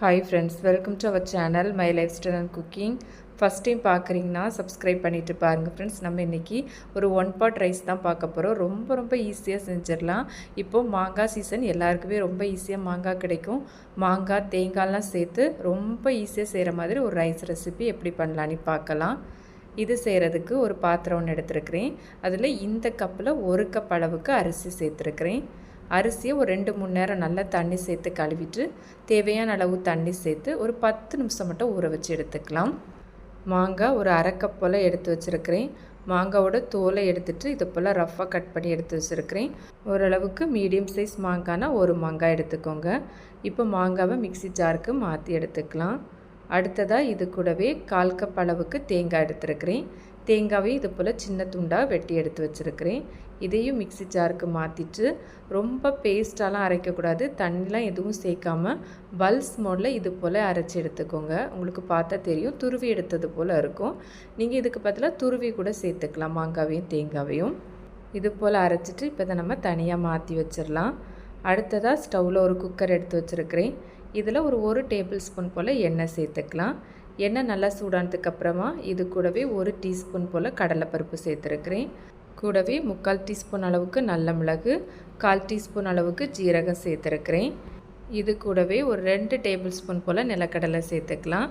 Hi friends, welcome to our channel my lifestyle and cooking. First time பார்க்குறீங்கன்னா subscribe பண்ணிவிட்டு பாருங்கள் friends. நம்ம இன்றைக்கி ஒரு 1 பாட் ரைஸ் தான் பார்க்க போகிறோம். ரொம்ப ஈஸியாக செஞ்சிடலாம். இப்போது மாங்காய் சீசன், எல்லாருக்குமே ரொம்ப ஈஸியாக மாங்காய் கிடைக்கும். மாங்காய் தேங்காய்லாம் சேர்த்து ரொம்ப ஈஸியாக செய்கிற மாதிரி ஒரு ரைஸ் ரெசிபி எப்படி பண்ணலான்னு பார்க்கலாம். இது செய்கிறதுக்கு ஒரு பாத்திரம் ஒன்று எடுத்துருக்கிறேன். அதில் இந்த கப்பில் 1 கப் அளவுக்கு அரிசி சேர்த்துருக்கிறேன். அரிசியை ஒரு 2-3 நேரம் நல்லா தண்ணி சேர்த்து கழுவிட்டு தேவையான அளவு தண்ணி சேர்த்து ஒரு 10 நிமிஷம் மட்டும் ஊற வச்சு எடுத்துக்கலாம். மாங்காய் ஒரு 1/2 கப் போல் எடுத்து வச்சுருக்கிறேன். மாங்காவோட தோலை எடுத்துகிட்டு இது போல் ரஃப்பாக கட் பண்ணி எடுத்து வச்சுருக்கிறேன். ஓரளவுக்கு மீடியம் சைஸ் மாங்காய்னா ஒரு மாங்காய் எடுத்துக்கோங்க. இப்போ மாங்காவை மிக்ஸி ஜாருக்கு மாற்றி எடுத்துக்கலாம். அடுத்ததாக இது கூடவே 1/4 கப் அளவுக்கு தேங்காய் எடுத்துருக்கிறேன். தேங்காவையும் இது போல் சின்ன துண்டாக வெட்டி எடுத்து வச்சுருக்கிறேன். இதையும் மிக்ஸி ஜாருக்கு மாற்றிட்டு ரொம்ப பேஸ்ட்டாலாம் அரைக்கக்கூடாது. தண்ணிலாம் எதுவும் சேர்க்காமல் பல்ஸ் மோடில் இது போல் அரைச்சி எடுத்துக்கோங்க. உங்களுக்கு பார்த்தா தெரியும், துருவி எடுத்தது போல் இருக்கும். நீங்கள் இதுக்கு பதிலாக துருவி கூட சேர்த்துக்கலாம். மாங்காவையும் தேங்காவையும் இது போல் அரைச்சிட்டு இப்போ இதை நம்ம தனியாக மாற்றி வச்சிடலாம். அடுத்ததாக ஸ்டவ்வில் ஒரு குக்கர் எடுத்து வச்சுருக்கிறேன். இதில் ஒரு டேபிள் ஸ்பூன் போல் எண்ணெய் சேர்த்துக்கலாம். எண்ணெய் நல்லா சூடானதுக்கப்புறமா இது கூடவே 1 டீஸ்பூன் போல் கடலைப்பருப்பு சேர்த்துருக்கிறேன். கூடவே 3/4 டீஸ்பூன் அளவுக்கு நல்ல மிளகு, 1/4 டீஸ்பூன் அளவுக்கு ஜீரகம் சேர்த்துருக்கிறேன். இது கூடவே ஒரு 2 டேபிள் ஸ்பூன் போல் நிலக்கடலை சேர்த்துக்கலாம்.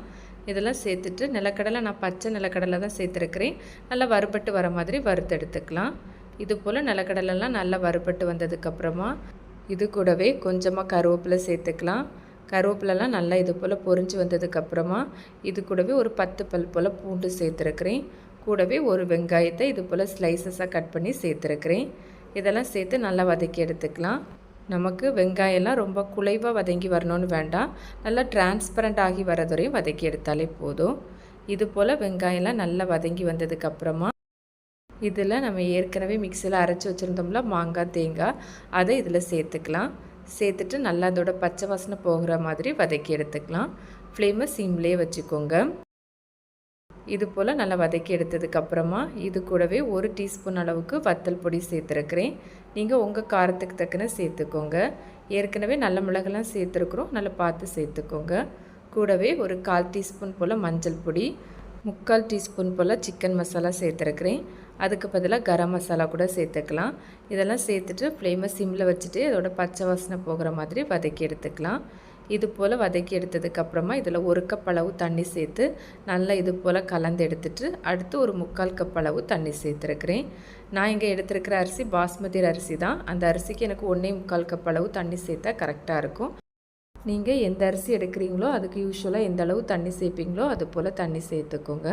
இதெல்லாம் சேர்த்துட்டு, நிலக்கடலை நான் பச்சை நிலக்கடலை தான் சேர்த்துருக்கிறேன். நல்லா வறுபட்டு வர மாதிரி வறுத்து எடுத்துக்கலாம். இது போல் நிலக்கடலைலாம் நல்லா வறுபட்டு வந்ததுக்கப்புறமா இது கூடவே கொஞ்சமாக கருவேப்பிலை சேர்த்துக்கலாம். கருவேப்பிலெலாம் நல்லா இது போல் பொரிஞ்சு வந்ததுக்கப்புறமா இது கூடவே ஒரு 10 பல் போல் பூண்டு சேர்த்துருக்கிறேன். கூடவே ஒரு வெங்காயத்தை இது போல் ஸ்லைசஸாக கட் பண்ணி சேர்த்துருக்கிறேன். இதெல்லாம் சேர்த்து நல்லா வதக்கி எடுத்துக்கலாம். நமக்கு வெங்காயம்லாம் ரொம்ப குலைவாக வதங்கி வரணும்னு வேண்டாம். நல்லா டிரான்ஸ்பரண்ட் ஆகி வரதுவரையும் வதக்கி எடுத்தாலே போதும். இது போல் வெங்காயம்லாம் நல்லா வதங்கி வந்ததுக்கப்புறமா இதில் நம்ம ஏற்கனவே மிக்சியில் அரைச்சி வச்சுருந்தோம்ல மாங்காய் தேங்காய், அதை இதில் சேர்த்துக்கலாம். சேர்த்துட்டு நல்லா அதோட பச்சை வாசனை போகிற மாதிரி வதக்கி எடுத்துக்கலாம். ஃப்ளேமை சிம்லேயே வச்சுக்கோங்க. இது போல் நல்லா வதக்கி எடுத்ததுக்கப்புறமா இது கூடவே 1 டீஸ்பூன் அளவுக்கு வத்தல் பொடி சேர்த்துருக்கிறேன். நீங்கள் உங்கள் காரத்துக்கு தக்கன சேர்த்துக்கோங்க. ஏற்கனவே நல்ல மிளகெல்லாம் சேர்த்துருக்குறோம், நல்லா பார்த்து சேர்த்துக்கோங்க. கூடவே ஒரு 1/4 டீஸ்பூன் போல் மஞ்சள் பொடி, 3/4 டீஸ்பூன் போல் சிக்கன் மசாலா சேர்த்துருக்கிறேன். அதுக்கு பதிலாக கரம் மசாலா கூட சேர்த்துக்கலாம். இதெல்லாம் சேர்த்துட்டு ஃப்ளேமை சிம்மில் வச்சுட்டு அதோட பச்சை வாசனை போகிற மாதிரி வதக்கி எடுத்துக்கலாம். இது போல் வதக்கி எடுத்ததுக்கப்புறமா இதில் 1 கப் அளவு தண்ணி சேர்த்து நல்லா இது போல் கலந்து எடுத்துட்டு அடுத்து ஒரு 3/4 கப் அளவு தண்ணி சேர்த்துருக்கிறேன். நான் இங்கே எடுத்துருக்கிற அரிசி பாஸ்மதி அரிசி தான். அந்த அரிசிக்கு எனக்கு 1.25 கப் அளவு தண்ணி சேர்த்தா கரெக்டாக இருக்கும். நீங்கள் எந்த அரிசி எடுக்கிறீங்களோ அதுக்கு யூஸ்வலாக எந்த அளவு தண்ணி சேர்ப்பீங்களோ அது போல் தண்ணி சேர்த்துக்கோங்க.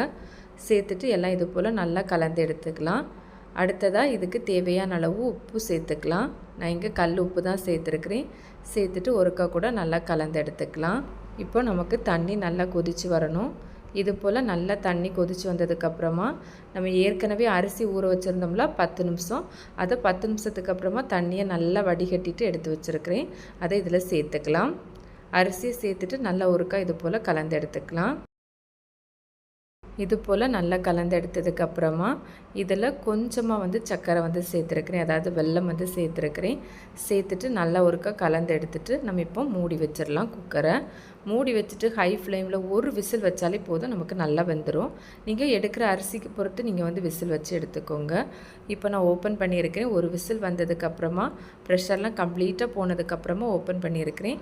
சேர்த்துட்டு எல்லாம் இது போல் நல்லா கலந்து எடுத்துக்கலாம். அடுத்ததாக இதுக்கு தேவையான அளவு உப்பு சேர்த்துக்கலாம். நான் இங்கே கல் உப்பு தான் சேர்த்துருக்கிறேன். சேர்த்துட்டு ஒருக்கா கூட நல்லா கலந்து எடுத்துக்கலாம். இப்போ நமக்கு தண்ணி நல்லா கொதித்து வரணும். இது போல் நல்லா தண்ணி கொதித்து வந்ததுக்கப்புறமா நம்ம ஏற்கனவே அரிசி ஊற வச்சுருந்தோம்ல 10 நிமிஷம், அதை 10 நிமிஷத்துக்கு அப்புறமா தண்ணியை நல்லா வடிகட்டிட்டு எடுத்து வச்சுருக்கிறேன். அதை இதில் சேர்த்துக்கலாம். அரிசியை சேர்த்துட்டு நல்லா ஒருக்கா இது போல் கலந்து எடுத்துக்கலாம். இது போல் நல்லா கலந்து எடுத்ததுக்கப்புறமா இதில் கொஞ்சமாக சர்க்கரை சேர்த்துருக்கிறேன், அதாவது வெல்லம் சேர்த்துருக்கிறேன். சேர்த்துட்டு நல்லா ஒருக்கா கலந்து எடுத்துட்டு நம்ம இப்போ மூடி வச்சிடலாம். குக்கரை மூடி வச்சுட்டு ஹை ஃப்ளேமில் ஒரு விசில் வச்சாலே போதும், நமக்கு நல்லா வெந்துடும். நீங்கள் எடுக்கிற அரிசிக்கு பொறுத்து நீங்கள் விசில் வச்சு எடுத்துக்கோங்க. இப்போ நான் ஓப்பன் பண்ணியிருக்கிறேன். ஒரு விசில் வந்ததுக்கப்புறமா ப்ரெஷர்லாம் கம்ப்ளீட்டாக போனதுக்கப்புறமா ஓப்பன் பண்ணியிருக்கிறேன்.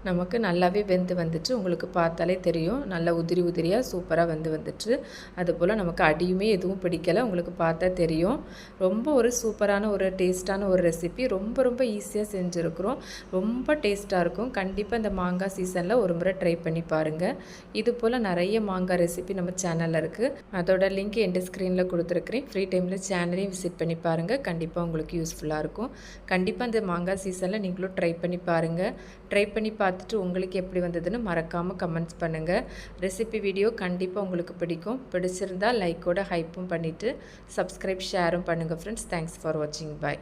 நமக்கு நல்லாவே வெந்து வந்துட்டு, உங்களுக்கு பார்த்தாலே தெரியும் நல்லா உதிரியாக சூப்பராக வந்துட்டு. அதுபோல் நமக்கு அடியுமே எதுவும் பிடிக்கலை, உங்களுக்கு பார்த்தா தெரியும். ரொம்ப ஒரு சூப்பரான ஒரு டேஸ்ட்டான ஒரு ரெசிபி, ரொம்ப ஈஸியாக செஞ்சுருக்குறோம். ரொம்ப டேஸ்ட்டாக இருக்கும். கண்டிப்பாக இந்த மாங்காய் சீசனில் ஒரு முறை ட்ரை பண்ணி பாருங்கள். இது போல் நிறைய மாங்காய் ரெசிபி நம்ம சேனலில் இருக்குது. அதோட லிங்க் எண்ட் ஸ்க்ரீனில் கொடுத்துருக்குறேன். ஃப்ரீ டைமில் சேனலையும் விசிட் பண்ணி பாருங்கள். கண்டிப்பாக உங்களுக்கு யூஸ்ஃபுல்லாக இருக்கும். கண்டிப்பாக இந்த மாங்காய் சீசனில் நீங்களும் ட்ரை பண்ணி பாருங்கள். ட்ரை பண்ணி பார்த்துட்டு உங்களுக்கு எப்படி வந்ததுன்னு மறக்காமல் கமெண்ட்ஸ் பண்ணுங்கள். ரெசிபி வீடியோ கண்டிப்பாக உங்களுக்கு பிடிக்கும். பிடிச்சிருந்தால் லைக்கோட ஹைப்பும் பண்ணிவிட்டு சப்ஸ்கிரைப் ஷேரும் பண்ணுங்கள் ஃப்ரெண்ட்ஸ். தேங்க்ஸ் ஃபார் வாட்சிங். பாய்.